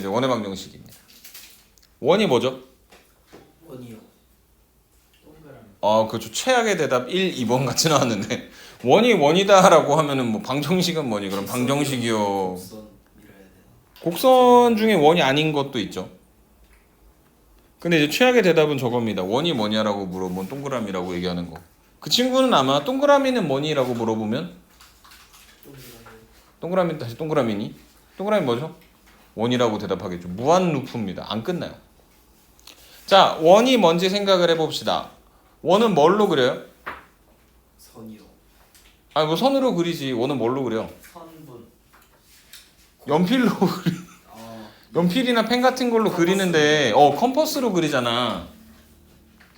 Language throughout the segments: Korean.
이제 원의 방정식입니다. 원이 뭐죠? 원이요. 동그라미. 그렇죠. 최악의 대답 1, 2번 같이 나왔는데 원이 원이다라고 하면은 뭐 방정식은 뭐니? 그럼 방정식이요. 곡선이라 해야 되나? 곡선 중에 원이 아닌 것도 있죠. 근데 이제 최악의 대답은 저겁니다. 원이 뭐냐라고 물어보면 동그라미라고 얘기하는 거. 그 친구는 아마 동그라미는 뭐니라고 물어보면 동그라미 다시 동그라미니? 동그라미 뭐죠? 원이라고 대답하겠죠. 무한 루프입니다. 안 끝나요. 자, 원이 뭔지 생각을 해봅시다. 원은 뭘로 그려요? 선이요. 뭐 선으로 그리지. 원은 뭘로 그려? 선분. 연필로 그리. 연필이나 펜 같은 걸로 그리는데 컴퍼스로 그리잖아.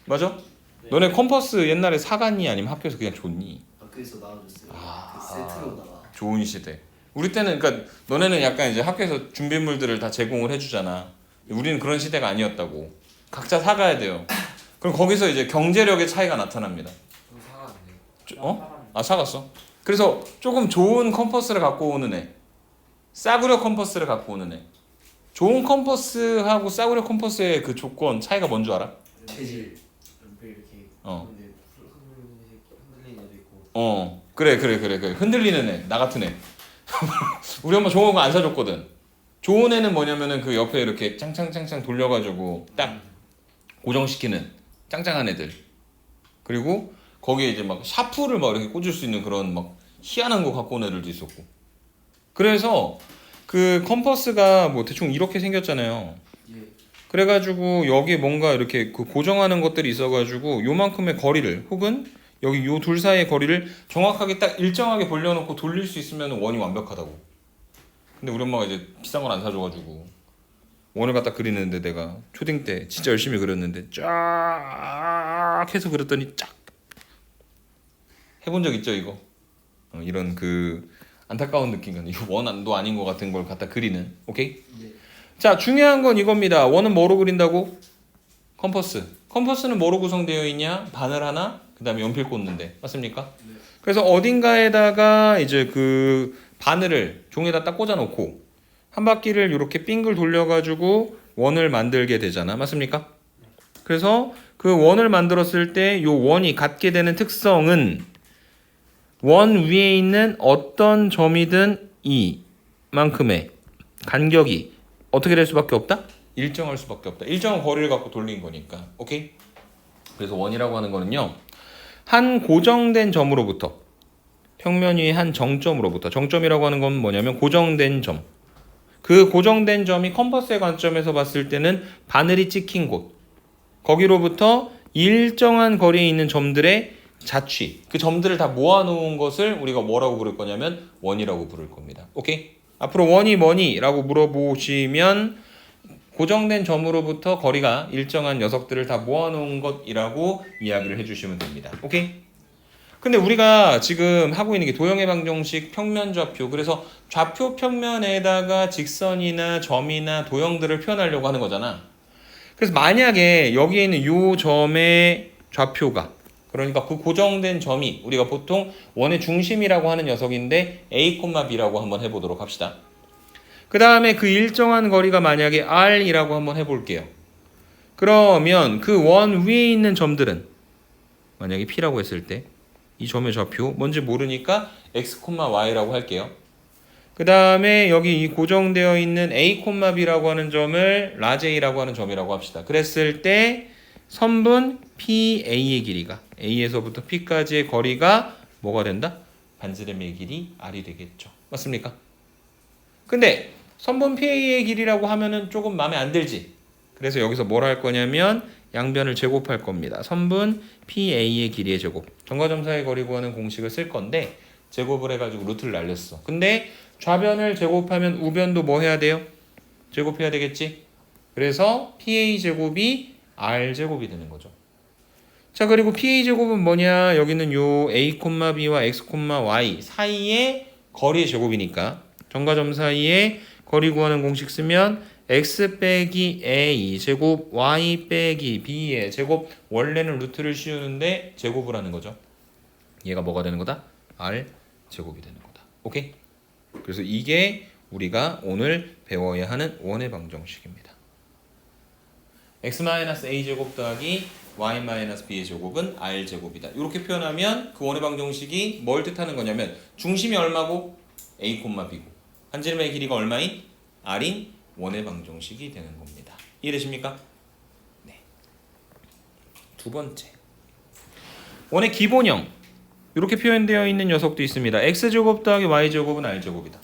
맞아? 네. 너네 컴퍼스 옛날에 사갔니? 아니면 학교에서 그냥 줬니? 학교에서 나와줬어요. 그 세트로다가. 좋은 시대. 우리 때는 그러니까 너네는 약간 이제 학교에서 준비물들을 다 제공을 해주잖아. 우리는 그런 시대가 아니었다고. 각자 사가야 돼요. 그럼 거기서 이제 경제력의 차이가 나타납니다. 사갔어. 그래서 조금 좋은 컴퍼스를 갖고 오는 애, 싸구려 컴퍼스를 갖고 오는 애. 좋은 컴퍼스하고 싸구려 컴퍼스의 그 조건 차이가 뭔 줄 알아? 체질. 이렇게. 근데 흔들리는 애도 있고. 그래. 흔들리는 애, 나 같은 애. 우리 엄마 좋은 거 안 사줬거든. 좋은 애는 뭐냐면은 그 옆에 이렇게 짱짱짱짱 돌려가지고 딱 고정시키는 짱짱한 애들. 그리고 거기에 이제 막 샤프를 막 이렇게 꽂을 수 있는 그런 막 희한한 거 갖고 온 애들도 있었고. 그래서 그 컴퍼스가 뭐 대충 이렇게 생겼잖아요. 예. 그래가지고 여기 뭔가 이렇게 그 고정하는 것들이 있어가지고 요만큼의 거리를 혹은 여기 요 둘 사이의 거리를 정확하게 딱 일정하게 벌려놓고 돌릴 수 있으면 원이 완벽하다고. 근데 우리 엄마가 이제 비싼 걸 안 사줘가지고 원을 갖다 그리는데 내가 초딩 때 진짜 열심히 그렸는데 쫙 해서 그렸더니 쫙 해본 적 있죠 이거? 이런 그 안타까운 느낌이 이거 원도 아닌 것 같은 걸 갖다 그리는. 오케이? 네. 자, 중요한 건 이겁니다. 원은 뭐로 그린다고? 컴퍼스. 컴퍼스는 뭐로 구성되어 있냐? 바늘 하나, 그 다음에 연필 꽂는데. 맞습니까? 네. 그래서 어딘가에다가 이제 그 바늘을 종에다 딱 꽂아놓고 한 바퀴를 이렇게 빙글 돌려가지고 원을 만들게 되잖아. 맞습니까? 그래서 그 원을 만들었을 때 이 원이 갖게 되는 특성은 원 위에 있는 어떤 점이든 이만큼의 간격이 어떻게 될 수밖에 없다? 일정할 수밖에 없다. 일정한 거리를 갖고 돌린 거니까. 오케이? 그래서 원이라고 하는 거는요. 한 고정된 점으로부터 평면 위의 한 정점으로부터 정점이라고 하는 건 뭐냐면 고정된 점. 그 고정된 점이 컴퍼스의 관점에서 봤을 때는 바늘이 찍힌 곳. 거기로부터 일정한 거리에 있는 점들의 자취. 그 점들을 다 모아놓은 것을 우리가 뭐라고 부를 거냐면 원이라고 부를 겁니다. 오케이? 앞으로 원이 뭐니? 라고 물어보시면 고정된 점으로부터 거리가 일정한 녀석들을 다 모아놓은 것이라고 이야기를 해주시면 됩니다. 오케이? 근데 우리가 지금 하고 있는 게 도형의 방정식 평면 좌표. 그래서 좌표 평면에다가 직선이나 점이나 도형들을 표현하려고 하는 거잖아. 그래서 만약에 여기에 있는 이 점의 좌표가 그러니까 그 고정된 점이 우리가 보통 원의 중심이라고 하는 녀석인데 A, B라고 한번 해보도록 합시다. 그 다음에 그 일정한 거리가 만약에 R이라고 한번 해볼게요. 그러면 그 원 위에 있는 점들은 만약에 P라고 했을 때 이 점의 좌표 뭔지 모르니까 X, Y라고 할게요. 그 다음에 여기 이 고정되어 있는 A, B라고 하는 점을 라제이라고 하는 점이라고 합시다. 그랬을 때 선분 PA의 길이가 A에서부터 P까지의 거리가 뭐가 된다? 반지름의 길이 R이 되겠죠. 맞습니까? 근데 선분 PA의 길이라고 하면은 조금 마음에 안 들지. 그래서 여기서 뭘 할 거냐면 양변을 제곱할 겁니다. 선분 PA의 길이의 제곱. 점과점사의 거리 구하는 공식을 쓸 건데 제곱을 해가지고 루트를 날렸어. 근데 좌변을 제곱하면 우변도 뭐 해야 돼요? 제곱해야 되겠지? 그래서 PA 제곱이 R 제곱이 되는 거죠. 자, 그리고 PA 제곱은 뭐냐? 여기는 요 A, B와 X, Y 사이의 거리의 제곱이니까 점과 점 사이의 거리 구하는 공식 쓰면 X 빼기 A 제곱 Y 빼기 B의 제곱. 원래는 루트를 씌우는데 제곱을 하는 거죠. 얘가 뭐가 되는 거다? R 제곱이 되는 거다. 오케이? 그래서 이게 우리가 오늘 배워야 하는 원의 방정식입니다. x-a제곱 더하기 y-b의 제곱은 r제곱이다. 이렇게 표현하면 그 원의 방정식이 뭘 뜻하는 거냐면 중심이 얼마고? a, b고 반지름의 길이가 얼마인? r인 원의 방정식이 되는 겁니다. 이해되십니까? 네. 두 번째, 원의 기본형 이렇게 표현되어 있는 녀석도 있습니다. x제곱 더하기 y제곱은 r제곱이다.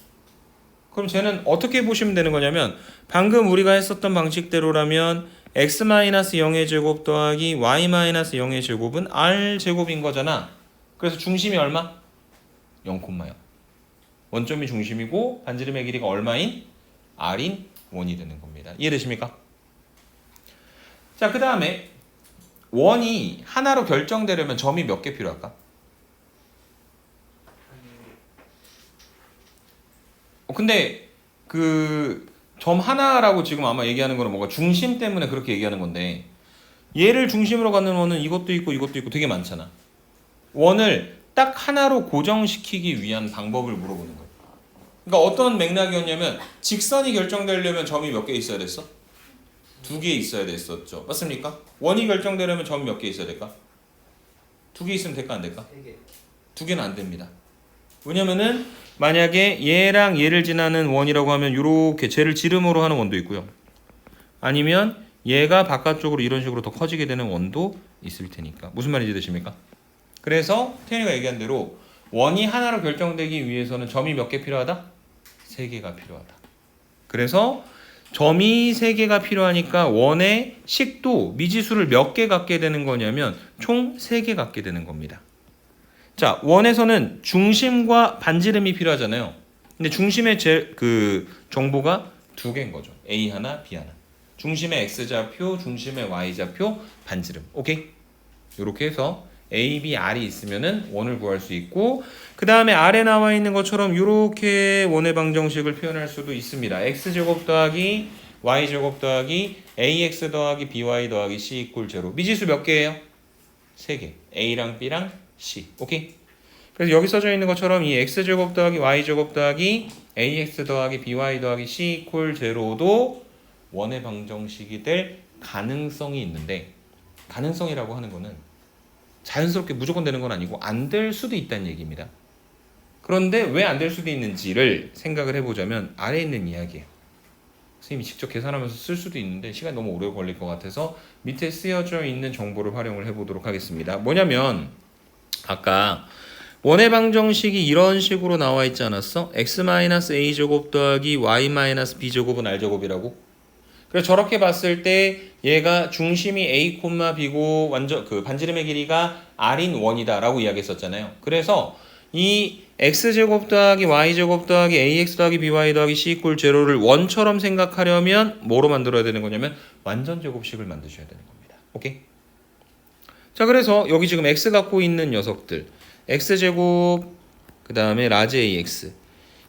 그럼 쟤는 어떻게 보시면 되는 거냐면 방금 우리가 했었던 방식대로라면 x-0의 제곱 더하기 y-0의 제곱은 r제곱인 거잖아. 그래서 중심이 얼마? 0,0. 원점이 중심이고 반지름의 길이가 얼마인? r인 원이 되는 겁니다. 이해되십니까? 자, 그 다음에 원이 하나로 결정되려면 점이 몇 개 필요할까? 근데 그 점 하나라고 지금 아마 얘기하는 거는 뭔가 중심 때문에 그렇게 얘기하는 건데 얘를 중심으로 갖는 원은 이것도 있고 이것도 있고 되게 많잖아. 원을 딱 하나로 고정시키기 위한 방법을 물어보는 거예요. 그러니까 어떤 맥락이었냐면 직선이 결정되려면 점이 몇 개 있어야 됐어? 2개 있어야 됐었죠. 맞습니까? 원이 결정되려면 점이 몇 개 있어야 될까? 2개 있으면 될까 안 될까? 3개. 2개는 안 됩니다. 왜냐면은 만약에 얘랑 얘를 지나는 원이라고 하면 이렇게 쟤를 지름으로 하는 원도 있고요. 아니면 얘가 바깥쪽으로 이런 식으로 더 커지게 되는 원도 있을 테니까. 무슨 말인지 되십니까? 그래서 태현이가 얘기한 대로 원이 하나로 결정되기 위해서는 점이 몇 개 필요하다? 3개가 필요하다. 그래서 점이 3개가 필요하니까 원의 식도 미지수를 몇 개 갖게 되는 거냐면 총 3개 갖게 되는 겁니다. 자, 원에서는 중심과 반지름이 필요하잖아요. 근데 중심의 그 정보가 2개인 거죠. A 하나, B 하나. 중심의 X좌표, 중심의 Y좌표, 반지름. 오케이? 이렇게 해서 A, B, R이 있으면은 원을 구할 수 있고 그 다음에 아래 나와 있는 것처럼 이렇게 원의 방정식을 표현할 수도 있습니다. X제곱 더하기 Y제곱 더하기 AX 더하기 BY 더하기 C 이퀄 0. 미지수 몇 개예요? 3개. A랑 B랑 C. 오케이? 그래서 여기 써져 있는 것처럼 이 x제곱 더하기 y제곱 더하기 ax 더하기 by 더하기 c 이퀄 0도 원의 방정식이 될 가능성이 있는데 가능성이라고 하는 거는 자연스럽게 무조건 되는 건 아니고 안 될 수도 있다는 얘기입니다. 그런데 왜 안 될 수도 있는지를 생각을 해보자면 아래에 있는 이야기예요. 선생님이 직접 계산하면서 쓸 수도 있는데 시간이 너무 오래 걸릴 것 같아서 밑에 쓰여져 있는 정보를 활용을 해보도록 하겠습니다. 뭐냐면 아까 원의 방정식이 이런 식으로 나와 있지 않았어? x-a제곱 더하기 y-b제곱은 r제곱이라고? 그래서 저렇게 봤을 때 얘가 중심이 a, b고 완전 그 반지름의 길이가 r인 원이다 라고 이야기했었잖아요. 그래서 이 x제곱 더하기 y제곱 더하기 ax 더하기 by 더하기 c 이퀄 0를 원처럼 생각하려면 뭐로 만들어야 되는 거냐면 완전 제곱식을 만드셔야 되는 겁니다. 오케이? 자, 그래서 여기 지금 x 갖고 있는 녀석들 x제곱 그 다음에 라지 ax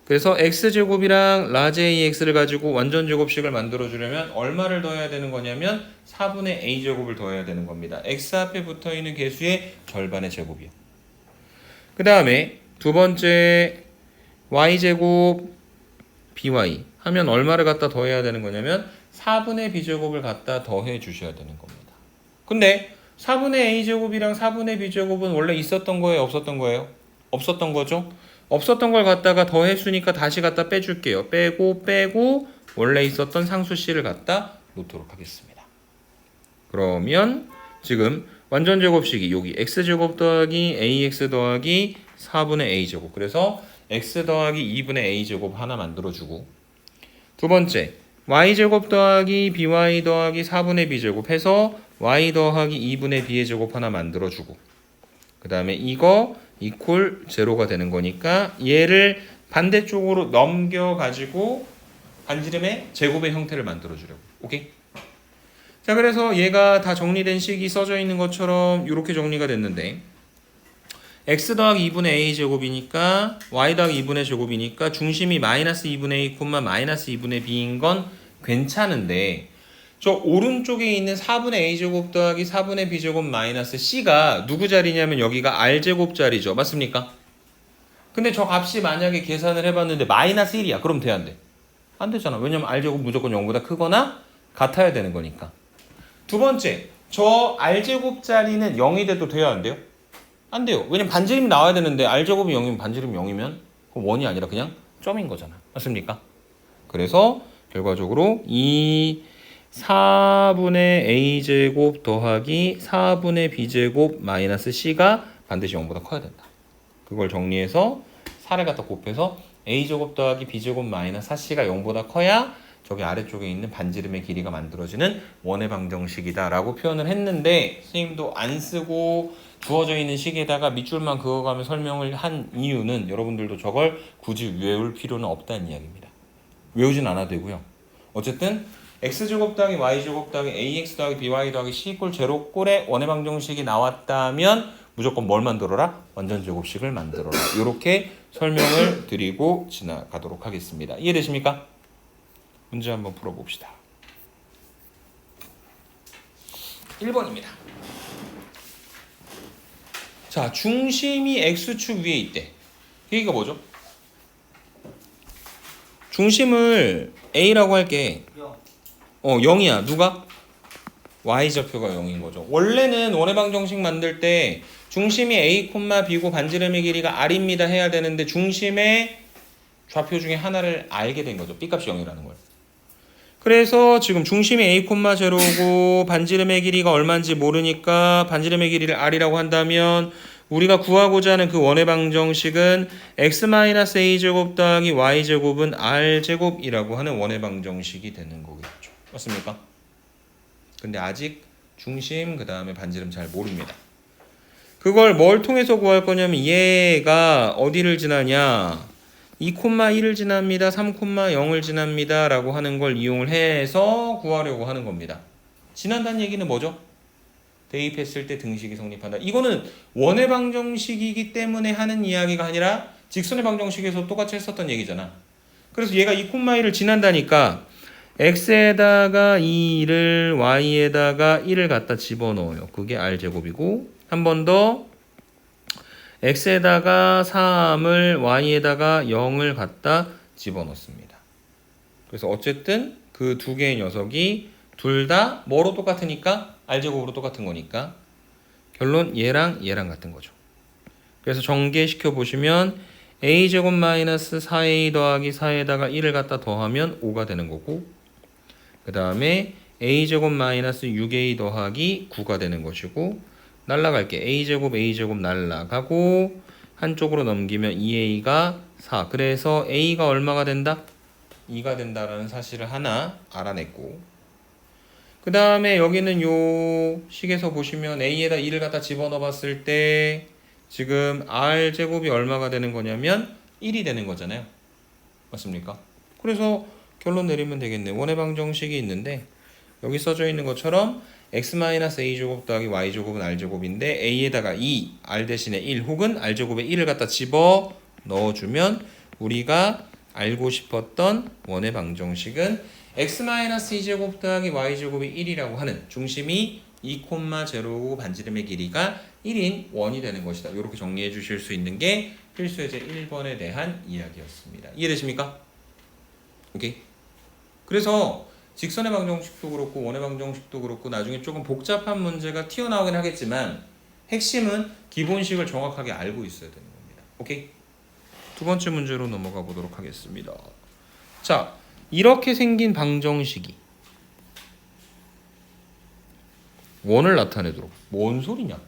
그래서 x제곱이랑 라지 ax를 가지고 완전 제곱식을 만들어 주려면 얼마를 더해야 되는 거냐면 4분의 a제곱을 더해야 되는 겁니다. x 앞에 붙어 있는 개수의 절반의 제곱이요. 그 다음에 두 번째 y제곱 by 하면 얼마를 갖다 더해야 되는 거냐면 4분의 b제곱을 갖다 더해 주셔야 되는 겁니다. 근데 4분의 a제곱이랑 4분의 b제곱은 원래 있었던 거예요? 없었던 거예요? 없었던 거죠? 없었던 걸 갖다가 더했으니까 다시 갖다 빼줄게요. 빼고 원래 있었던 상수 c를 갖다 놓도록 하겠습니다. 그러면 지금 완전 제곱식이 여기 x제곱 더하기 ax 더하기 4분의 a제곱 그래서 x 더하기 2분의 a제곱 하나 만들어주고 두 번째 y제곱 더하기 by 더하기 4분의 b제곱 해서 y 더하기 2분의 b의 제곱 하나 만들어주고 그 다음에 이거 이퀄 0가 되는 거니까 얘를 반대쪽으로 넘겨가지고 반지름의 제곱의 형태를 만들어주려고. 오케이? 자, 그래서 얘가 다 정리된 식이 써져 있는 것처럼 이렇게 정리가 됐는데 x 더하기 2분의 a 제곱이니까 y 더하기 2분의 제곱이니까 중심이 마이너스 2분의 a, 마이너스 2분의 b인 건 괜찮은데 저 오른쪽에 있는 4분의 a제곱 더하기 4분의 b제곱 마이너스 c가 누구 자리냐면 여기가 r제곱 자리죠. 맞습니까? 근데 저 값이 만약에 계산을 해봤는데 마이너스 1이야. 그럼 돼 안 돼? 안 되잖아. 왜냐면 r제곱 무조건 0보다 크거나 같아야 되는 거니까. 두 번째, 저 r제곱 자리는 0이 돼도 돼요, 안 돼요? 안 돼요. 왜냐면 반지름이 나와야 되는데 r제곱이 0이면 반지름이 0이면 그럼 원이 아니라 그냥 점인 거잖아. 맞습니까? 그래서 결과적으로 이 4분의 a제곱 더하기 4분의 b제곱 마이너스 c가 반드시 0보다 커야 된다. 그걸 정리해서 4를 갖다 곱해서 a제곱 더하기 b제곱 마이너스 4c가 0보다 커야 저기 아래쪽에 있는 반지름의 길이가 만들어지는 원의 방정식이다 라고 표현을 했는데 선생님도 안 쓰고 주어져 있는 식에다가 밑줄만 그어가며 설명을 한 이유는 여러분들도 저걸 굳이 외울 필요는 없다는 이야기입니다. 외우진 않아도 되고요. 어쨌든 x제곱 더하기 y제곱 더하기 ax 더하기 by 더하기 c 꼴 제로 꼴의 원의 방정식이 나왔다면 무조건 뭘 만들어라? 완전 제곱식을 만들어라. 이렇게 설명을 드리고 지나가도록 하겠습니다. 이해되십니까? 문제 한번 풀어봅시다. 1번입니다. 자, 중심이 x축 위에 있대. 여기가 뭐죠? 중심을 a라고 할게. 0이야. 누가? y좌표가 0인 거죠. 원래는 원의 방정식 만들 때 중심이 a, b고 반지름의 길이가 r입니다 해야 되는데 중심의 좌표 중에 하나를 알게 된 거죠. b값이 0이라는 걸. 그래서 지금 중심이 a, 0고 반지름의 길이가 얼마인지 모르니까 반지름의 길이를 r이라고 한다면 우리가 구하고자 하는 그 원의 방정식은 x-a제곱 더하기 y제곱은 r제곱이라고 하는 원의 방정식이 되는 거겠죠. 맞습니까? 근데 아직 중심 그 다음에 반지름 잘 모릅니다. 그걸 뭘 통해서 구할 거냐면 얘가 어디를 지나냐 2,1을 지납니다. 3,0을 지납니다. 라고 하는 걸 이용을 해서 구하려고 하는 겁니다. 지난다는 얘기는 뭐죠? 대입했을 때 등식이 성립한다. 이거는 원의 방정식이기 때문에 하는 이야기가 아니라 직선의 방정식에서 똑같이 했었던 얘기잖아. 그래서 얘가 2,1을 지난다니까 x에다가 2를 y에다가 1을 갖다 집어넣어요. 그게 r제곱이고 한 번 더 x에다가 3을 y에다가 0을 갖다 집어넣습니다. 그래서 어쨌든 그 두 개의 녀석이 둘 다 뭐로 똑같으니까 r제곱으로 똑같은 거니까 결론 얘랑 얘랑 같은 거죠. 그래서 전개시켜 보시면 a제곱 마이너스 4a 더하기 4에다가 1을 갖다 더하면 5가 되는 거고 그 다음에 a제곱 마이너스 6a 더하기 9가 되는 것이고 날라갈게. a제곱 날라가고 한쪽으로 넘기면 2a가 4. 그래서 a가 얼마가 된다? 2가 된다라는 사실을 하나 알아냈고 그 다음에 여기는 요 식에서 보시면 a에다 2를 갖다 집어넣어 봤을 때 지금 r제곱이 얼마가 되는 거냐면 1이 되는 거잖아요. 맞습니까? 그래서 결론 내리면 되겠네. 원의 방정식이 있는데 여기 써져 있는 것처럼 x-a제곱 더하기 y제곱은 r제곱인데 a에다가 2, r 대신에 1 혹은 r제곱에 1을 갖다 집어 넣어주면 우리가 알고 싶었던 원의 방정식은 x-2제곱 더하기 y제곱이 1이라고 하는 중심이 2,0고 반지름의 길이가 1인 원이 되는 것이다. 이렇게 정리해 주실 수 있는 게 필수 예제 1번에 대한 이야기였습니다. 이해되십니까? 오케이. 그래서 직선의 방정식도 그렇고 원의 방정식도 그렇고 나중에 조금 복잡한 문제가 튀어나오긴 하겠지만 핵심은 기본식을 정확하게 알고 있어야 되는 겁니다. 오케이? 두 번째 문제로 넘어가 보도록 하겠습니다. 자, 이렇게 생긴 방정식이 원을 나타내도록 뭔 소리냐?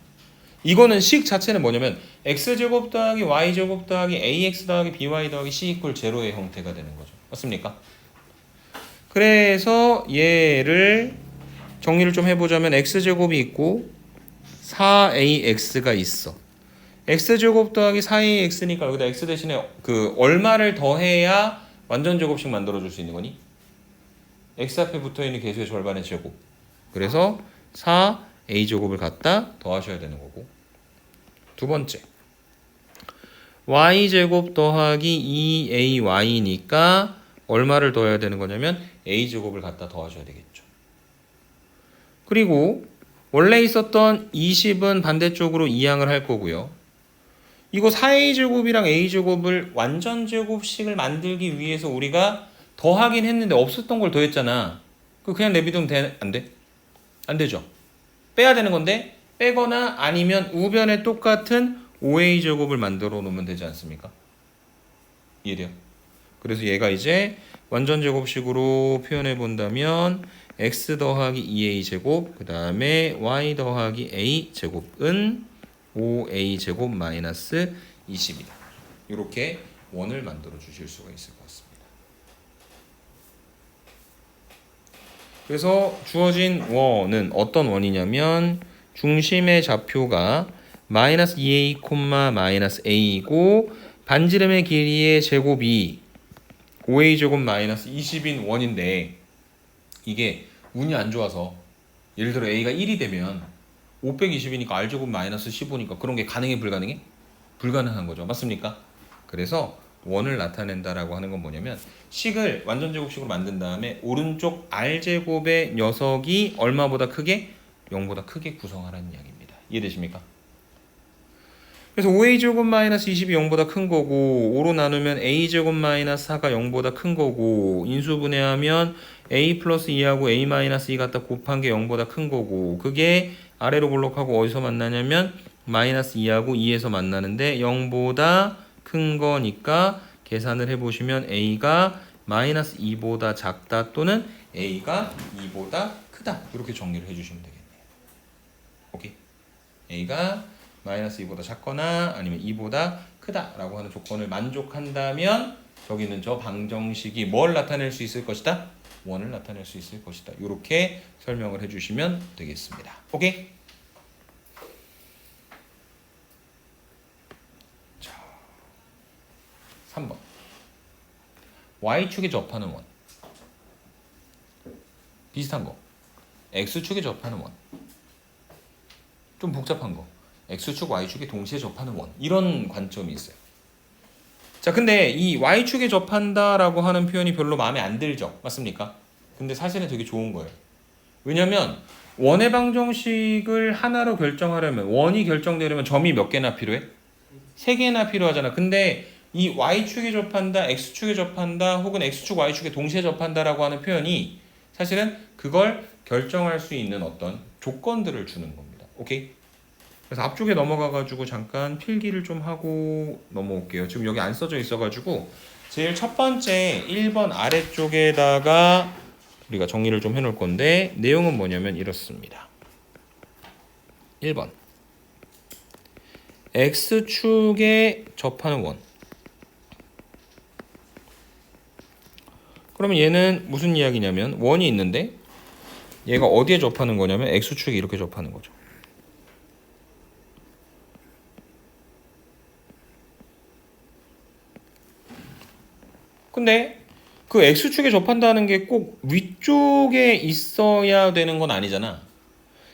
이거는 식 자체는 뭐냐면 x제곱 더하기 y제곱 더하기 ax 더하기 by 더하기 c 이퀄 제로의 형태가 되는 거죠. 맞습니까? 그래서 얘를 정리를 좀 해보자면 x제곱이 있고 4ax가 있어. x제곱 더하기 4ax니까 여기다 x 대신에 그 얼마를 더해야 완전 제곱식 만들어줄 수 있는 거니? x 앞에 붙어있는 개수의 절반의 제곱. 그래서 4a제곱을 갖다 더하셔야 되는 거고. 두 번째 y제곱 더하기 2ay니까 얼마를 더해야 되는 거냐면 a제곱을 갖다 더하셔야 되겠죠. 그리고 원래 있었던 20은 반대쪽으로 이항을 할 거고요. 이거 4a제곱이랑 a제곱을 완전 제곱식을 만들기 위해서 우리가 더하긴 했는데 없었던 걸 더했잖아. 그냥 내비두면 돼? 안 돼? 안 되죠. 빼야 되는 건데 빼거나 아니면 우변에 똑같은 5a 제곱을 만들어 놓으면 되지 않습니까? 이해돼요? 그래서 얘가 이제 완전 제곱식으로 표현해 본다면 x 더하기 2a 제곱 그 다음에 y 더하기 a 제곱은 5a 제곱 마이너스 20이다. 이렇게 원을 만들어 주실 수가 있을 것 같습니다. 그래서 주어진 원은 어떤 원이냐면 중심의 좌표가 마이너스 2a, 마이너스 a이고 반지름의 길이의 제곱이 5a 제곱 마이너스 20인 원인데 이게 운이 안 좋아서 예를 들어 a가 1이 되면 520이니까 r 제곱 마이너스 15니까 그런 게 가능해 불가능해? 불가능한 거죠. 맞습니까? 그래서 원을 나타낸다라고 하는 건 뭐냐면 식을 완전 제곱식으로 만든 다음에 오른쪽 r 제곱의 녀석이 얼마보다 크게? 0보다 크게 구성하라는 이야기입니다. 이해되십니까? 그래서 5a 제곱 마이너스 20이 0보다 큰 거고 5로 나누면 a 제곱 마이너스 4가 0보다 큰 거고 인수분해하면 a 플러스 2하고 a 마이너스 2 갖다 곱한 게 0보다 큰 거고 그게 아래로 볼록하고 어디서 만나냐면 마이너스 2하고 2에서 만나는데 0보다 큰 거니까 계산을 해보시면 a가 마이너스 2보다 작다 또는 a가 2보다 크다 이렇게 정리를 해주시면 되겠네요. 오케이? a가 마이너스 2보다 작거나 아니면 2보다 크다라고 하는 조건을 만족한다면 저기는 저 방정식이 뭘 나타낼 수 있을 것이다? 원을 나타낼 수 있을 것이다. 이렇게 설명을 해주시면 되겠습니다. 오케이? 자, 3번 Y축에 접하는 원 비슷한 거 X축에 접하는 원 좀 복잡한 거 X축, Y축에 동시에 접하는 원 이런 관점이 있어요. 자, 근데 이 Y축에 접한다라고 하는 표현이 별로 마음에 안 들죠? 맞습니까? 근데 사실은 되게 좋은 거예요. 왜냐면 원의 방정식을 하나로 결정하려면 원이 결정되려면 점이 몇 개나 필요해? 3개나 필요하잖아. 근데 이 Y축에 접한다, X축에 접한다 혹은 X축, Y축에 동시에 접한다라고 하는 표현이 사실은 그걸 결정할 수 있는 어떤 조건들을 주는 겁니다. 오케이? 그래서 앞쪽에 넘어가가지고 잠깐 필기를 좀 하고 넘어올게요. 지금 여기 안 써져 있어가지고 제일 첫 번째 1번 아래쪽에다가 우리가 정리를 좀 해놓을 건데 내용은 뭐냐면 이렇습니다. 1번 X축에 접하는 원 그러면 얘는 무슨 이야기냐면 원이 있는데 얘가 어디에 접하는 거냐면 X축에 이렇게 접하는 거죠. 근데 그 X축에 접한다는 게 꼭 위쪽에 있어야 되는 건 아니잖아.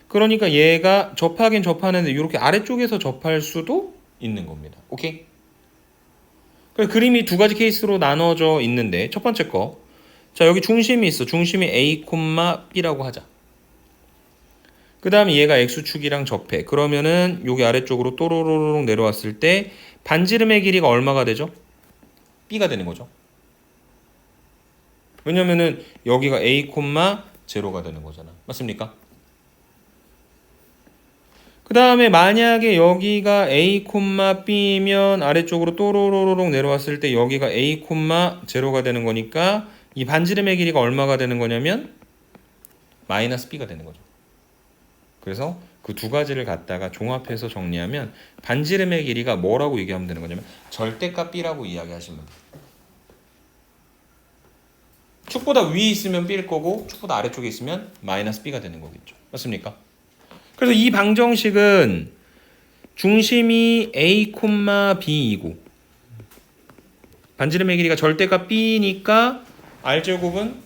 그러니까 얘가 접하긴 접하는데 이렇게 아래쪽에서 접할 수도 있는 겁니다. 오케이? 그림이 두 가지 케이스로 나눠져 있는데 첫 번째 거. 자, 여기 중심이 있어. 중심이 A, B라고 하자. 그 다음에 얘가 X축이랑 접해. 그러면은 여기 아래쪽으로 또로로록 내려왔을 때 반지름의 길이가 얼마가 되죠? B가 되는 거죠. 왜냐면은 여기가 A, 0가 되는 거잖아. 맞습니까? 그 다음에 만약에 여기가 A, B면 아래쪽으로 또로로록 내려왔을 때 여기가 A, 0가 되는 거니까 이 반지름의 길이가 얼마가 되는 거냐면 마이너스 B가 되는 거죠. 그래서 그 두 가지를 갖다가 종합해서 정리하면 반지름의 길이가 뭐라고 얘기하면 되는 거냐면 절대값 B라고 이야기하시면 돼요. 축보다 위에 있으면 B일 거고 축보다 아래쪽에 있으면 마이너스 B가 되는 거겠죠. 맞습니까? 그래서 이 방정식은 중심이 A, B이고 반지름의 길이가 절대값 B니까 R제곱은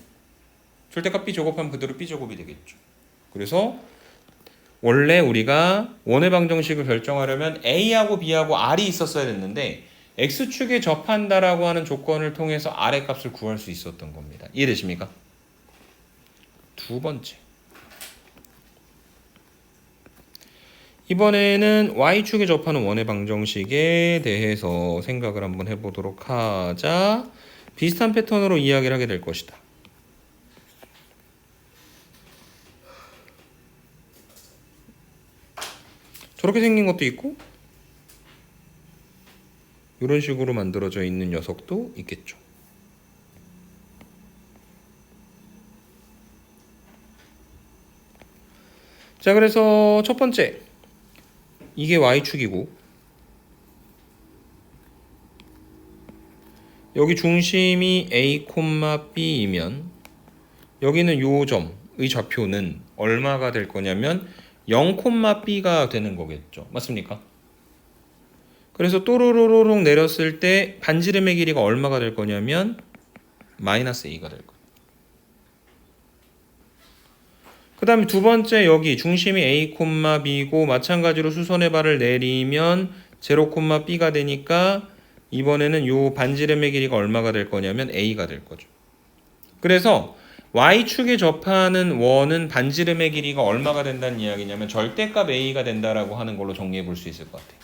절대값 B 제곱하면 그대로 B 제곱이 되겠죠. 그래서 원래 우리가 원의 방정식을 결정하려면 A하고 B하고 R이 있었어야 됐는데 X축에 접한다라고 하는 조건을 통해서 R의 값을 구할 수 있었던 겁니다. 이해되십니까? 두 번째. 이번에는 Y축에 접하는 원의 방정식에 대해서 생각을 한번 해보도록 하자. 비슷한 패턴으로 이야기를 하게 될 것이다. 저렇게 생긴 것도 있고 이런 식으로 만들어져 있는 녀석도 있겠죠. 자, 그래서 첫 번째 이게 y축이고 여기 중심이 a, b이면 여기는 요 점의 좌표는 얼마가 될 거냐면 0, b가 되는 거겠죠. 맞습니까? 그래서 또로로로롱 내렸을 때 반지름의 길이가 얼마가 될 거냐면 마이너스 a가 될 거예요. 그 다음에 두 번째 여기 중심이 a, b고 마찬가지로 수선의 발을 내리면 0, b가 되니까 이번에는 요 반지름의 길이가 얼마가 될 거냐면 a가 될 거죠. 그래서 y축에 접하는 원은 반지름의 길이가 얼마가 된다는 이야기냐면 절대값 a가 된다라고 하는 걸로 정리해 볼 수 있을 것 같아요.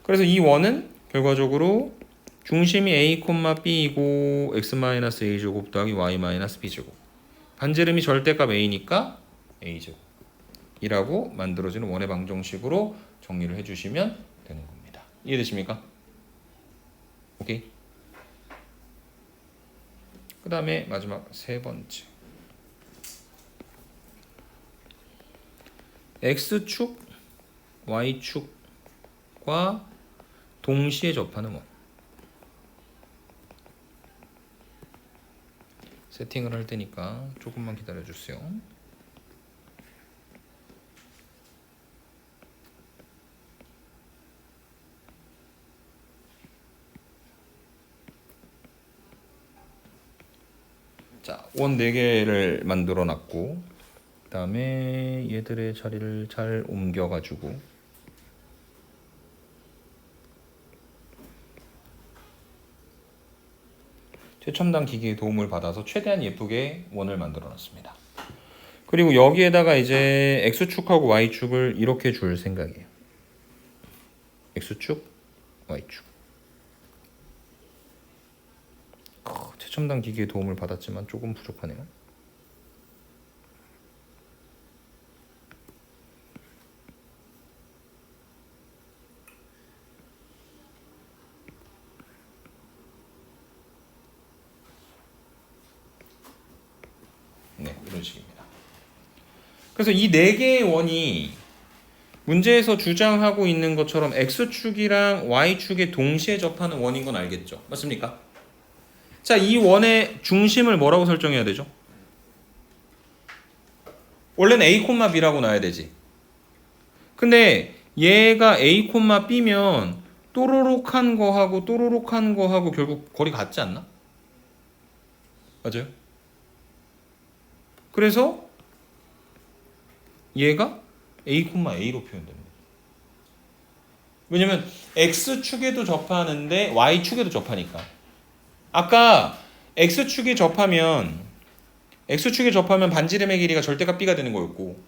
그래서 이 원은 결과적으로 중심이 a, b이고 x-a제곱 더하기 y-b제곱 반지름이 절대값 a니까 a제곱이라고 만들어지는 원의 방정식으로 정리를 해주시면 되는 겁니다. 이해되십니까? 오케이. 그 다음에 마지막 세 번째 x축, y축과 동시에 접하는 원. 세팅을 할 테니까 조금만 기다려 주세요. 자, 원 4개를 만들어 놨고 그 다음에 얘들의 자리를 잘 옮겨 가지고 최첨단 기기의 도움을 받아서 최대한 예쁘게 원을 만들어 놨습니다. 그리고 여기에다가 이제 x축하고 y축을 이렇게 줄 생각이에요. x축, y축. 최첨단 기기의 도움을 받았지만 조금 부족하네요. 네, 이런 식입니다. 그래서 이 4개의 원이 문제에서 주장하고 있는 것처럼 x축이랑 y축에 동시에 접하는 원인 건 알겠죠? 맞습니까? 자, 이 원의 중심을 뭐라고 설정해야 되죠? 원래는 a, b라고 놔야 되지. 근데 얘가 a, b면 또로록한 거하고 또로록한 거하고 결국 거리 같지 않나? 맞아요? 그래서 얘가 a,a로 표현됩니다. 왜냐면 x축에도 접하는데 y축에도 접하니까. 아까 x축에 접하면 반지름의 길이가 절대값 b가 되는 거였고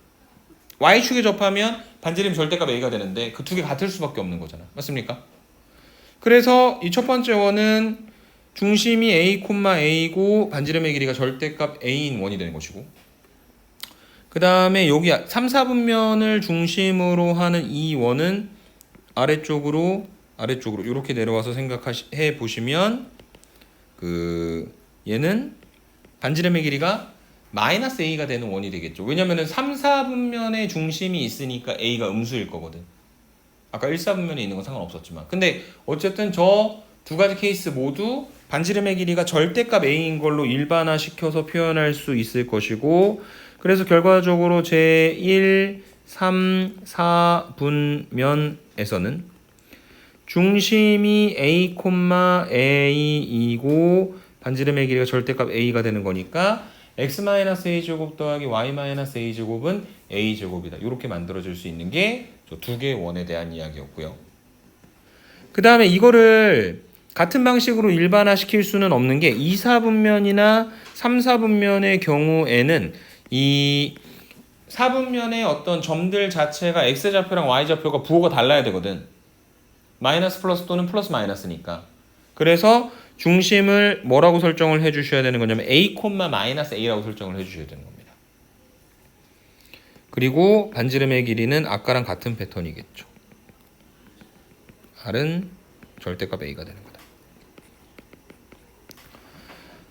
y축에 접하면 반지름이 절대값 a가 되는데 그 두 개 같을 수밖에 없는 거잖아. 맞습니까? 그래서 이 첫 번째 원은 중심이 a, a고 반지름의 길이가 절대값 a인 원이 되는 것이고 그 다음에 여기 3, 4분면을 중심으로 하는 이 원은 아래쪽으로 이렇게 내려와서 생각해 보시면 얘는 반지름의 길이가 마이너스 a가 되는 원이 되겠죠. 왜냐면은 3, 4분면에 중심이 있으니까 a가 음수일 거거든. 아까 1, 4분면에 있는 건 상관없었지만. 근데 어쨌든 저 두 가지 케이스 모두 반지름의 길이가 절대값 a인 걸로 일반화시켜서 표현할 수 있을 것이고 그래서 결과적으로 제1, 3, 4분면에서는 중심이 a, a이고 반지름의 길이가 절대값 a가 되는 거니까 x-a제곱 더하기 y-a제곱은 a제곱이다. 이렇게 만들어질 수 있는 게 저 두 개의 원에 대한 이야기였고요. 그 다음에 이거를 같은 방식으로 일반화시킬 수는 없는 게 2, 4분면이나 3, 4분면의 경우에는 이 4분면의 어떤 점들 자체가 x좌표랑 y좌표가 부호가 달라야 되거든. 마이너스 플러스 또는 플러스 마이너스니까. 그래서 중심을 뭐라고 설정을 해주셔야 되는 거냐면 a, 마이너스 a라고 설정을 해주셔야 되는 겁니다. 그리고 반지름의 길이는 아까랑 같은 패턴이겠죠. r은 절대값 a가 되는 거다.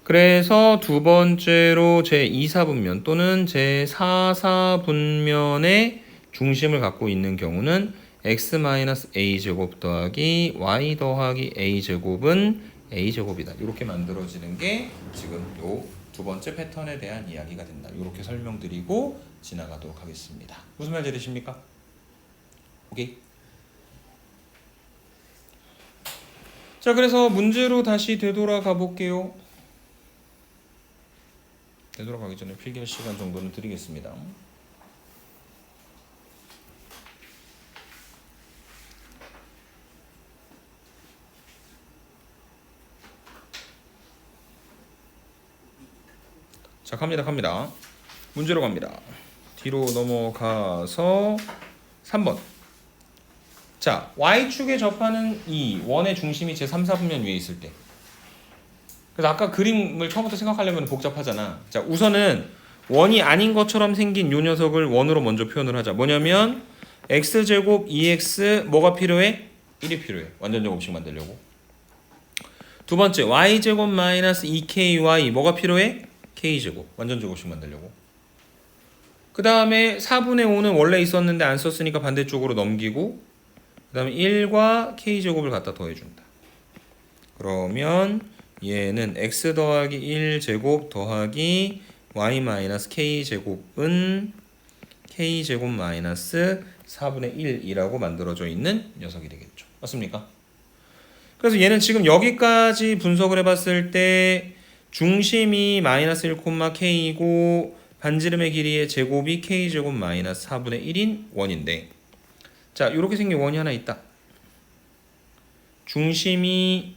그래서 두 번째로 제2사분면 또는 제4사분면의 중심을 갖고 있는 경우는 x-a제곱 더하기 y 더하기 a제곱은 a제곱이다. 이렇게 만들어지는 게 지금 요 두 번째 패턴에 대한 이야기가 된다. 이렇게 설명드리고 지나가도록 하겠습니다. 무슨 말 들으십니까? 오케이. 자, 그래서 문제로 다시 되돌아가 볼게요. 되돌아가기 전에 필기할 시간 정도는 드리겠습니다. 자, 갑니다. 문제로 갑니다. 뒤로 넘어가서 3번. 자, y축에 접하는 이 원의 중심이 제3, 4분면 위에 있을 때. 그래서 아까 그림을 처음부터 생각하려면 복잡하잖아. 자, 우선은 원이 아닌 것처럼 생긴 요 녀석을 원으로 먼저 표현을 하자. 뭐냐면 x제곱 2x 뭐가 필요해? 1이 필요해. 완전제곱식 만들려고. 두 번째 y제곱 마이너스 2ky 뭐가 필요해? k제곱. 완전제곱식 만들려고. 그 다음에 4분의 5는 원래 있었는데 안 썼으니까 반대쪽으로 넘기고 그 다음에 1과 k제곱을 갖다 더해준다. 그러면 얘는 x 더하기 1제곱 더하기 y 마이너스 k제곱은 k제곱 마이너스 4분의 1이라고 만들어져 있는 녀석이 되겠죠. 맞습니까? 그래서 얘는 지금 여기까지 분석을 해봤을 때 중심이 마이너스 1, k이고 반지름의 길이의 제곱이 k제곱 마이너스 4분의 1인 원인데 자, 이렇게 생긴 원이 하나 있다. 중심이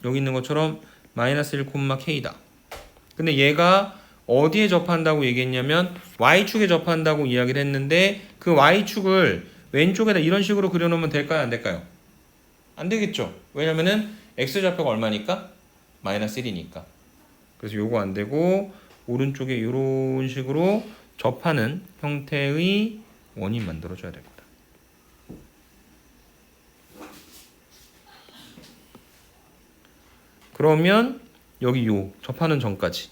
여기 있는 것처럼 마이너스 1, k다. 근데 얘가 어디에 접한다고 얘기했냐면 y축에 접한다고 이야기를 했는데 그 y축을 왼쪽에다 이런 식으로 그려놓으면 될까요? 안 될까요? 안 되겠죠. 왜냐면은 x좌표가 얼마니까? 마이너스 1이니까. 그래서 요거 안 되고 오른쪽에 이런 식으로 접하는 형태의 원이 만들어져야 됩니다. 그러면 여기 요 접하는 점까지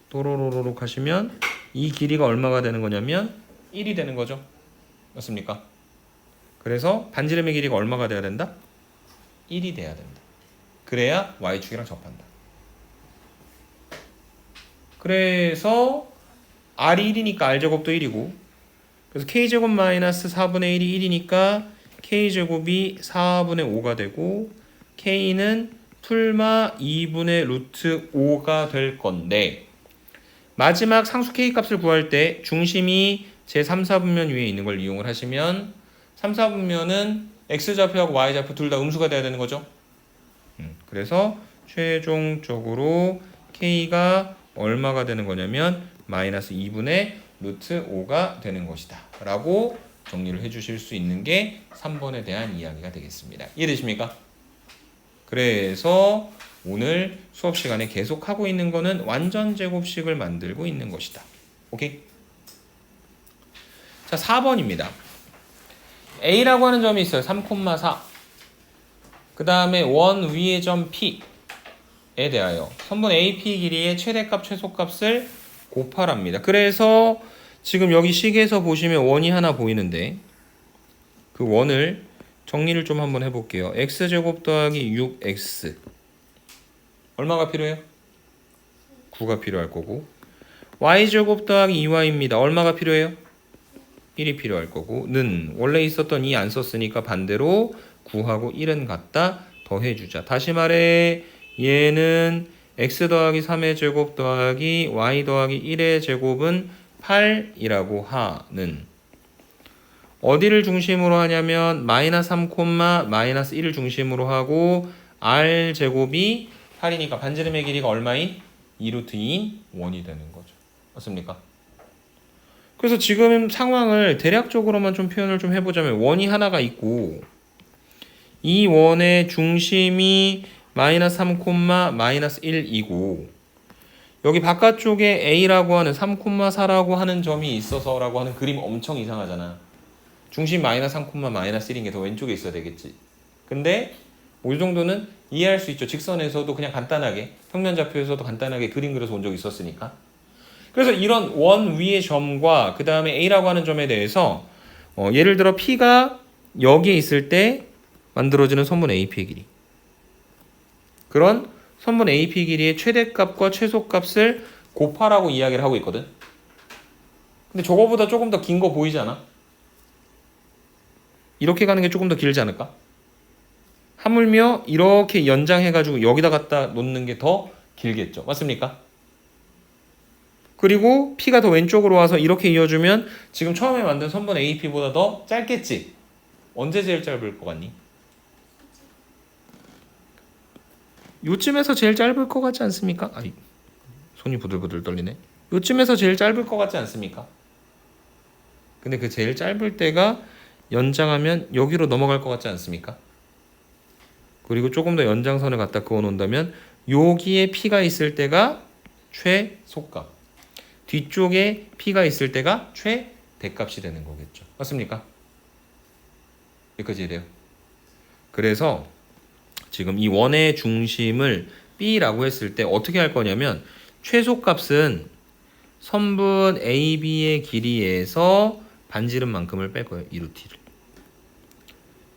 또로로로 가시면 이 길이가 얼마가 되는 거냐면 1이 되는 거죠. 맞습니까? 그래서 반지름의 길이가 얼마가 돼야 된다? 1이 돼야 된다. 그래야 y축이랑 접한다. 그래서 r이 1이니까 r제곱도 1이고 그래서 k제곱 마이너스 4분의 1이 1이니까 k제곱이 4분의 5가 되고 k는 풀마 2분의 루트 5가 될 건데 마지막 상수 k 값을 구할 때 중심이 제3, 4분면 위에 있는 걸 이용을 하시면 3, 4분면은 x좌표하고 y좌표 둘 다 음수가 돼야 되는 거죠. 그래서 최종적으로 k가 얼마가 되는 거냐면 마이너스 2분의 루트 5가 되는 것이다 라고 정리를 해주실 수 있는 게 3번에 대한 이야기가 되겠습니다. 이해되십니까? 그래서 오늘 수업 시간에 계속 하고 있는 거는 완전 제곱식을 만들고 있는 것이다. 오케이? 자, 4번입니다. A라고 하는 점이 있어요. 3,4. 그 다음에 원 위의 점 P에 대하여 선분 AP 길이의 최대값, 최소값을 곱하랍니다. 그래서 지금 여기 식에서 보시면 원이 하나 보이는데 그 원을 정리를 좀 한번 해볼게요. x제곱 더하기 6x 얼마가 필요해요? 9가 필요할 거고 y제곱 더하기 2y입니다. 얼마가 필요해요? 1이 필요할 거고 는 원래 있었던 2 안 썼으니까 반대로 9하고 1은 같다 더해주자. 다시 말해 얘는 x 더하기 3의 제곱 더하기 y 더하기 1의 제곱은 8이라고 하는 어디를 중심으로 하냐면 마이너스 3, 마이너스 1을 중심으로 하고 r 제곱이 8이니까 반지름의 길이가 얼마인? 2루트 2인 원이 되는 거죠. 맞습니까? 그래서 지금 상황을 대략적으로만 좀 표현을 좀 해보자면 원이 하나가 있고 이 원의 중심이 마이너스 3, 마이너스 1이고 여기 바깥쪽에 A라고 하는 3, 4라고 하는 점이 있어서라고 하는 그림 엄청 이상하잖아. 중심 마이너스 3, 마이너스 1인 게 더 왼쪽에 있어야 되겠지. 근데 뭐 이 정도는 이해할 수 있죠. 직선에서도 그냥 간단하게 평면좌표에서도 간단하게 그림 그려서 온 적이 있었으니까. 그래서 이런 원 위의 점과 그 다음에 A라고 하는 점에 대해서 예를 들어 P가 여기에 있을 때 만들어지는 선분 AP의 길이, 그런 선분 AP 길이의 최대값과 최소값을 곱하라고 이야기를 하고 있거든. 근데 저거보다 조금 더 긴 거 보이지 않아? 이렇게 가는 게 조금 더 길지 않을까? 하물며 이렇게 연장해가지고 여기다 갖다 놓는 게 더 길겠죠. 맞습니까? 그리고 P가 더 왼쪽으로 와서 이렇게 이어주면 지금 처음에 만든 선분 AP보다 더 짧겠지? 언제 제일 짧을 것 같니? 요쯤에서 제일 짧을 것 같지 않습니까? 아이, 손이 부들부들 떨리네. 요쯤에서 제일 짧을 것 같지 않습니까? 근데 그 제일 짧을 때가 연장하면 여기로 넘어갈 것 같지 않습니까? 그리고 조금 더 연장선을 갖다 그어 놓는다면 여기에 P가 있을 때가 최소값, 뒤쪽에 P가 있을 때가 최대값이 되는 거겠죠. 맞습니까? 여기까지 이해돼요? 그래서 지금 이 원의 중심을 B라고 했을 때 어떻게 할 거냐면 최소값은 선분 AB의 길이에서 반지름만큼을 뺄 거예요. 2루t를.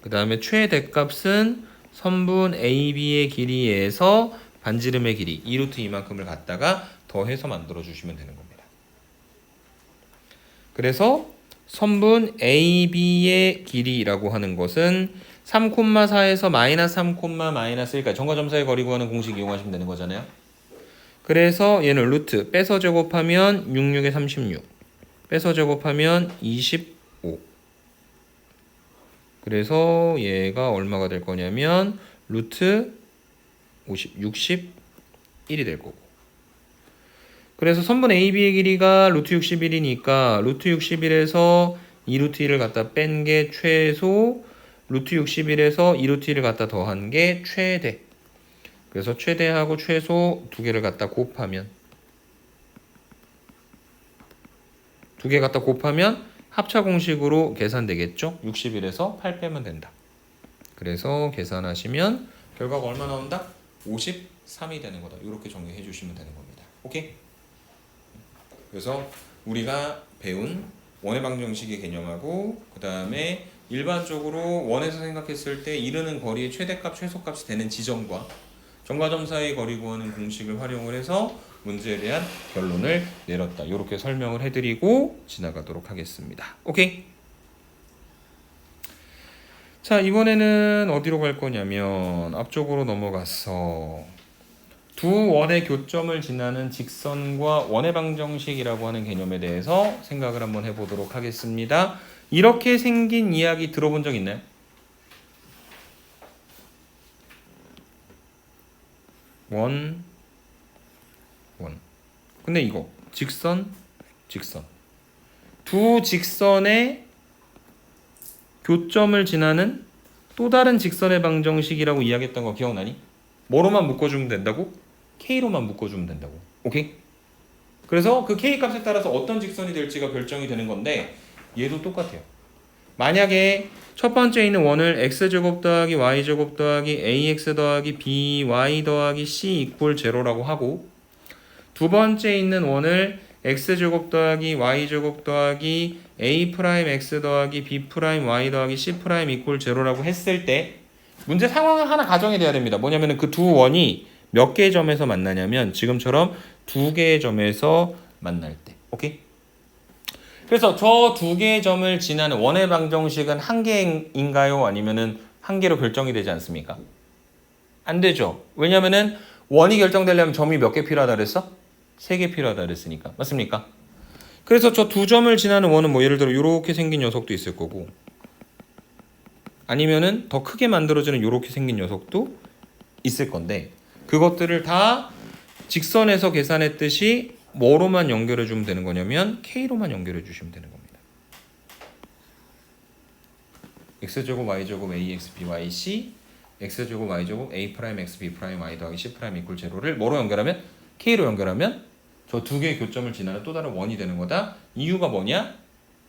그 다음에 최대값은 선분 AB의 길이에서 반지름의 길이 2루트 이만큼을 갖다가 더해서 만들어 주시면 되는 겁니다. 그래서 선분 AB의 길이라고 하는 것은 3,4에서 마이너스 3, 마이너스 1까지 점과점 사이 거리 구하는 공식 이용하시면 되는 거잖아요. 그래서 얘는 루트 빼서 제곱하면 66에 36, 빼서 제곱하면 25. 그래서 얘가 얼마가 될 거냐면 루트 50, 61이 될 거고. 그래서 선분 AB의 길이가 루트 61이니까 루트 61에서 2루트 1을 갖다 뺀 게 최소, 루트 61에서 2루트 1을 갖다 더한 게 최대. 그래서 최대하고 최소 두 개를 갖다 곱하면, 두 개 갖다 곱하면 합차 공식으로 계산되겠죠? 61에서 8 빼면 된다. 그래서 계산하시면 결과가 얼마 나온다? 53이 되는 거다. 이렇게 정리해 주시면 되는 겁니다. 오케이? 그래서 우리가 배운 원의 방정식의 개념하고 그 다음에 일반적으로 원에서 생각했을 때 이르는 거리의 최대값, 최소값이 되는 지점과 점과 사이의 거리 구하는 공식을 활용을 해서 문제에 대한 결론을 내렸다. 이렇게 설명을 해드리고 지나가도록 하겠습니다. 오케이? 자, 이번에는 어디로 갈 거냐면 앞쪽으로 넘어가서 두 원의 교점을 지나는 직선과 원의 방정식이라고 하는 개념에 대해서 생각을 한번 해보도록 하겠습니다. 이렇게 생긴 이야기 들어본 적 있나요? 원. 근데 이거 직선. 두 직선의 교점을 지나는 또 다른 직선의 방정식이라고 이야기했던 거 기억나니? 뭐로만 묶어주면 된다고? K로만 묶어주면 된다고. 오케이? 그래서 그 K 값에 따라서 어떤 직선이 될지가 결정이 되는 건데 얘도 똑같아요. 만약에 첫 번째 있는 원을 x제곱 더하기 y제곱 더하기 ax 더하기 by 더하기 c 이퀄 제로라고 하고, 두 번째 있는 원을 x제곱 더하기 y제곱 더하기 a 프라임 x 더하기 b 프라임 y 더하기 c 프라임 이퀄 제로라고 했을 때 문제 상황을 하나 가정해 둬야 됩니다. 뭐냐면은 그 두 원이 몇 개의 점에서 만나냐면 지금처럼 두 개의 점에서 만날 때. 오케이? 그래서 저 두 개의 점을 지나는 원의 방정식은 한 개인가요? 아니면은 한 개로 결정이 되지 않습니까? 안 되죠. 왜냐면은 원이 결정되려면 점이 몇 개 필요하다 그랬어? 3개 필요하다 그랬으니까. 맞습니까? 그래서 저 두 점을 지나는 원은 뭐 예를 들어 이렇게 생긴 녀석도 있을 거고, 아니면은 더 크게 만들어지는 이렇게 생긴 녀석도 있을 건데, 그것들을 다 직선에서 계산했듯이 뭐로만 연결해 주면 되는 거냐면 K로만 연결해 주시면 되는 겁니다. x제곱 y제곱 ax byc x제곱 y제곱 a 프라임 x b 프라임 y 더하기 c 프라임 이퀄 제로를 뭐로 연결하면 k로 연결하면 저 두 개의 교점을 지나는 또 다른 원이 되는 거다. 이유가 뭐냐?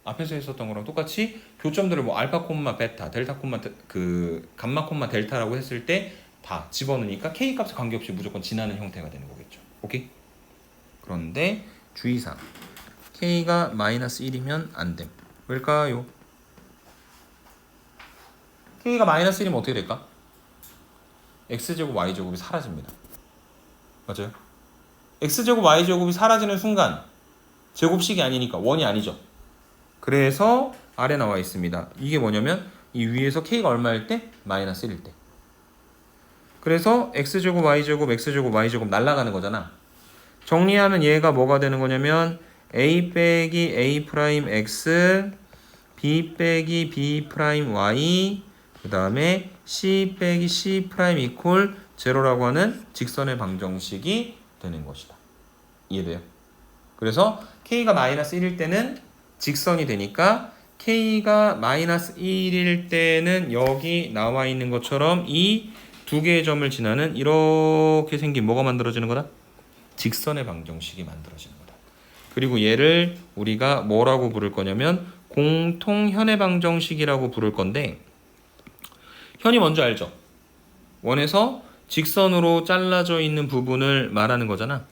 앞에서 했었던 거랑 똑같이 교점들을 뭐 알파 콤마 베타, 델타 콤마 그 감마 콤마 델타라고 했을 때 다 집어넣으니까 k 값에 관계없이 무조건 지나는 형태가 되는 거겠죠. 오케이? 그런데 주의사항. k가 마이너스 1이면 안 됨. 왜일까요? k가 마이너스 1이면 어떻게 될까? x제곱 y제곱이 사라집니다. 맞아요? x제곱 y제곱이 사라지는 순간 제곱식이 아니니까 원이 아니죠. 그래서 아래 나와 있습니다. 이게 뭐냐면 이 위에서 k가 얼마일 때? 마이너스 1일 때. 그래서 x제곱 y제곱 x제곱 y제곱 날아가는 거잖아. 정리하면 얘가 뭐가 되는 거냐면 a 빼기 a 프라임 x b 빼기 b 프라임 y 그 다음에 c 빼기 c 프라임 이퀄 제로라고 하는 직선의 방정식이 되는 것이다. 이해돼요? 그래서 k가 마이너스 1일 때는 직선이 되니까 k가 마이너스 1일 때는 여기 나와 있는 것처럼 이 두 개의 점을 지나는 이렇게 생긴 뭐가 만들어지는 거다? 직선의 방정식이 만들어지는 거다. 그리고 얘를 우리가 뭐라고 부를 거냐면 공통현의 방정식이라고 부를 건데 현이 뭔지 알죠? 원에서 직선으로 잘라져 있는 부분을 말하는 거잖아.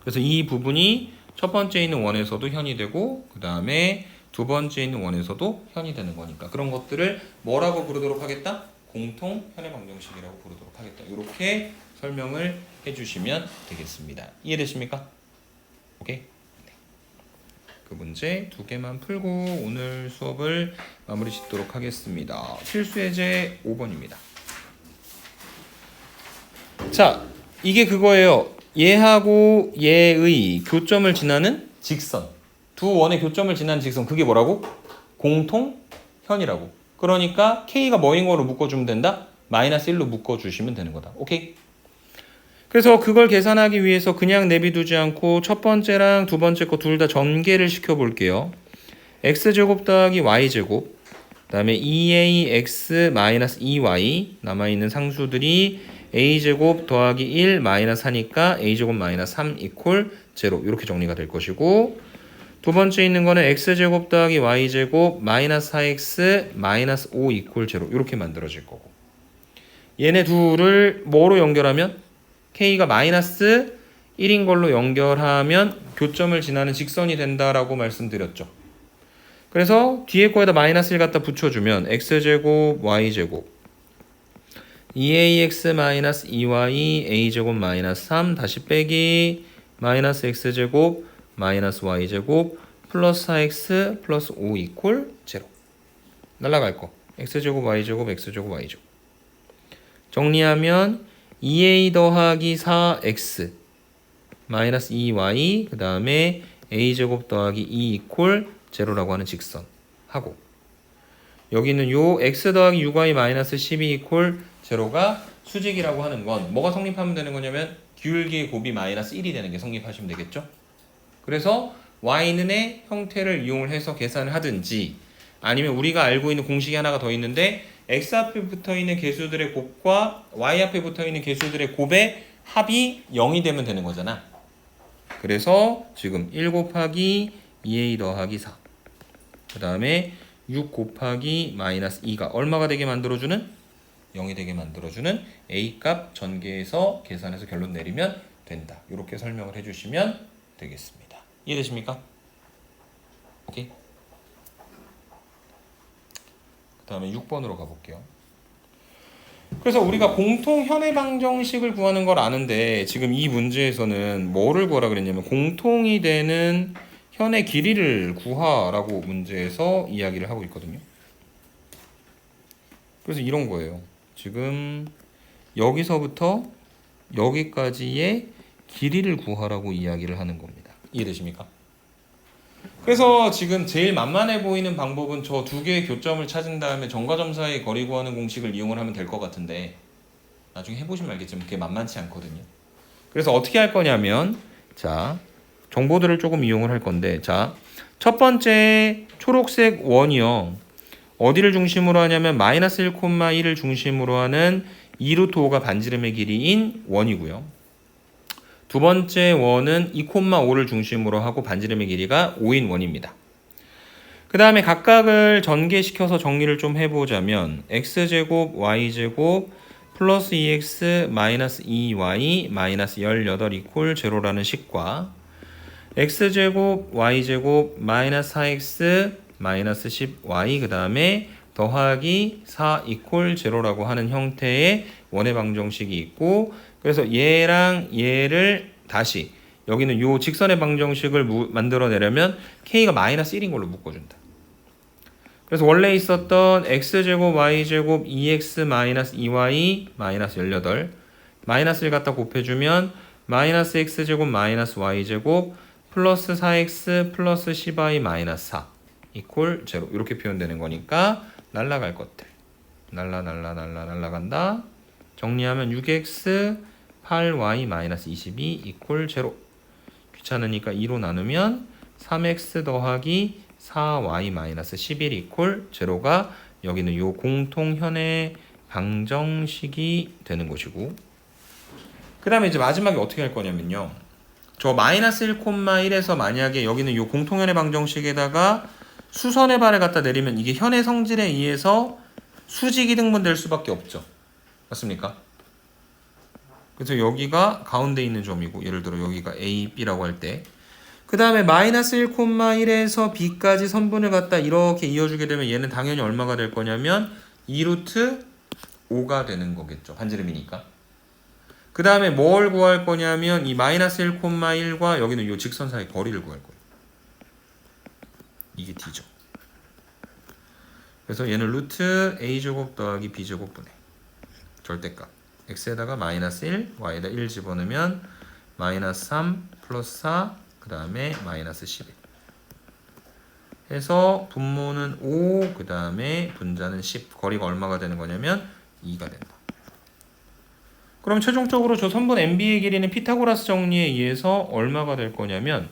그래서 이 부분이 첫 번째 있는 원에서도 현이 되고 그 다음에 두 번째 있는 원에서도 현이 되는 거니까 그런 것들을 뭐라고 부르도록 하겠다? 공통 현의 방정식이라고 부르도록 하겠다. 이렇게 설명을 해주시면 되겠습니다. 이해되십니까? 오케이? 네. 그 문제 두 개만 풀고 오늘 수업을 마무리 짓도록 하겠습니다. 필수 예제 5번입니다. 자, 이게 그거예요. 얘하고 얘의 교점을 지나는 직선. 두 원의 교점을 지나는 직선. 그게 뭐라고? 공통현이라고. 그러니까 k가 뭐인 거로 묶어주면 된다? 마이너스 1로 묶어주시면 되는 거다. 오케이? 그래서 그걸 계산하기 위해서 그냥 내비두지 않고 첫 번째랑 두 번째 거 둘 다 전개를 시켜볼게요. x제곱 더하기 y제곱 그 다음에 2ax 마이너스 2y 남아있는 상수들이 a제곱 더하기 1 마이너스 하니까 a제곱 마이너스 3 이퀄 0 이렇게 정리가 될 것이고 두 번째 있는 거는 x제곱 더하기 y제곱 마이너스 4x 마이너스 5 이퀄 0 이렇게 만들어질 거고 얘네 둘을 뭐로 연결하면 k가 마이너스 1인 걸로 연결하면 교점을 지나는 직선이 된다라고 말씀드렸죠. 그래서 뒤에 거에다 마이너스 1 갖다 붙여주면 x제곱 y제곱 2ax 마이너스 2y a제곱 마이너스 3 다시 빼기 마이너스 x제곱 마이너스 y제곱 플러스 4x 플러스 5 이퀄 0 날라갈 거 x제곱 y제곱 x제곱 y제곱 정리하면 2a 더하기 4x 마이너스 2y 그 다음에 a제곱 더하기 2 이퀄 0라고 하는 직선 하고 여기는 요 x 더하기 6y 마이너스 12 이퀄 0가 수직이라고 하는 건 뭐가 성립하면 되는 거냐면 기울기의 곱이 마이너스 1이 되는 게 성립하시면 되겠죠. 그래서 y는의 형태를 이용을 해서 계산을 하든지 아니면 우리가 알고 있는 공식이 하나가 더 있는데 x 앞에 붙어있는 개수들의 곱과 y 앞에 붙어있는 개수들의 곱의 합이 0이 되면 되는 거잖아. 그래서 지금 1 곱하기 2a 더하기 4 그 다음에 6 곱하기 마이너스 2가 얼마가 되게 만들어주는? 0이 되게 만들어주는 A값 전개해서 계산해서 결론 내리면 된다. 이렇게 설명을 해주시면 되겠습니다. 이해되십니까? 오케이. 그 다음에 6번으로 가볼게요. 그래서 우리가 공통 현의 방정식을 구하는 걸 아는데 지금 이 문제에서는 뭐를 구하라 그랬냐면 공통이 되는 현의 길이를 구하라고 문제에서 이야기를 하고 있거든요. 그래서 이런 거예요. 지금 여기서부터 여기까지의 길이를 구하라고 이야기를 하는 겁니다. 이해되십니까? 그래서 지금 제일 만만해 보이는 방법은 저 두 개의 교점을 찾은 다음에 점과 점 사이의 거리 구하는 공식을 이용을 하면 될 것 같은데 나중에 해보시면 알겠지만 그게 만만치 않거든요. 그래서 어떻게 할 거냐면 자 정보들을 조금 이용을 할 건데 자 첫 번째 초록색 원이요. 어디를 중심으로 하냐면 마이너스 1,1을 중심으로 하는 2루트 5가 반지름의 길이인 원이고요. 두 번째 원은 2,5를 중심으로 하고 반지름의 길이가 5인 원입니다. 그 다음에 각각을 전개시켜서 정리를 좀 해보자면 x제곱 y제곱 플러스 2x 마이너스 2y 마이너스 18 이퀄 제로라는 식과 x제곱 y제곱 마이너스 4x 마이너스 10y 그 다음에 더하기 4 이퀄 제로라고 하는 형태의 원의 방정식이 있고, 그래서 얘랑 얘를 다시 여기는 요 직선의 방정식을 만들어내려면 k가 마이너스 1인 걸로 묶어준다. 그래서 원래 있었던 x제곱 y제곱 2x 마이너스 2y 마이너스 18 마이너스 1 갖다 곱해주면 마이너스 x제곱 마이너스 y제곱 플러스 4x 플러스 10y 마이너스 4 이퀄 제로 이렇게 표현되는 거니까 날라갈 것들 날라간다. 정리하면 6x 8y 마이너스 22 이퀄 제로. 귀찮으니까 2로 나누면 3x 더하기 4y 마이너스 11 이퀄 제로가 여기는 요 공통현의 방정식이 되는 것이고, 그 다음에 이제 마지막에 어떻게 할 거냐면요, 저 마이너스 1,1에서 만약에 여기는 요 공통현의 방정식에다가 수선의 발을 갖다 내리면 이게 현의 성질에 의해서 수직이 등분될 수밖에 없죠. 맞습니까? 그래서 여기가 가운데 있는 점이고, 예를 들어 여기가 A, B라고 할 때, 그 다음에 마이너스 1,1에서 B까지 선분을 갖다 이렇게 이어주게 되면 얘는 당연히 얼마가 될 거냐면 2루트 5가 되는 거겠죠. 반지름이니까. 그 다음에 뭘 구할 거냐면 이 마이너스 1,1과 여기는 이 직선 사이 거리를 구할 거예요. 이게 D죠. 그래서 얘는 루트 A제곱 더하기 B제곱분의 절대값. X에다가 마이너스 1, Y에다 1 집어넣으면 마이너스 3 플러스 4, 그 다음에 마이너스 11 해서 분모는 5, 그 다음에 분자는 10. 거리가 얼마가 되는 거냐면 2가 된다. 그럼 최종적으로 저 선분 MB의 길이는 피타고라스 정리에 의해서 얼마가 될 거냐면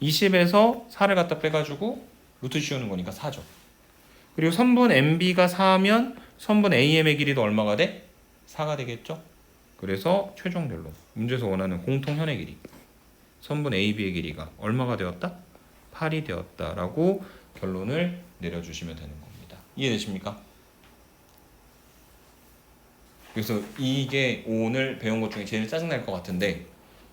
20에서 4를 갖다 빼가지고 루트 씌우는 거니까 4죠. 그리고 선분 MB가 4면 선분 AM의 길이도 얼마가 돼? 4가 되겠죠? 그래서 최종 결론. 문제에서 원하는 공통현의 길이. 선분 AB의 길이가 얼마가 되었다? 8이 되었다라고 결론을 내려주시면 되는 겁니다. 이해되십니까? 그래서 이게 오늘 배운 것 중에 제일 짜증날 것 같은데,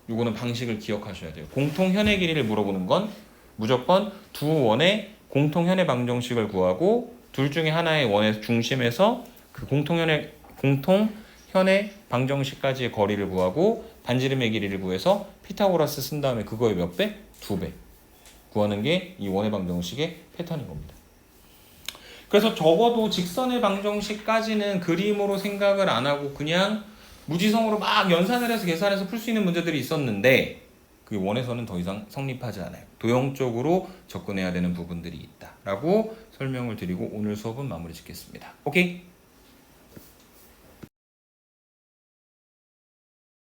요거는 방식을 기억하셔야 돼요. 공통현의 길이를 물어보는 건 무조건 두 원의 공통현의 방정식을 구하고 둘 중에 하나의 원의 중심에서 그 공통현의 방정식까지의 거리를 구하고 반지름의 길이를 구해서 피타고라스 쓴 다음에 그거의 몇 배? 2배 구하는 게 이 원의 방정식의 패턴인 겁니다. 그래서 적어도 직선의 방정식까지는 그림으로 생각을 안 하고 그냥 무지성으로 막 연산을 해서 계산해서 풀 수 있는 문제들이 있었는데, 그 원에서는 더 이상 성립하지 않아요. 도형적으로 접근해야 되는 부분들이 있다라고 설명을 드리고 오늘 수업은 마무리 짓겠습니다. 오케이?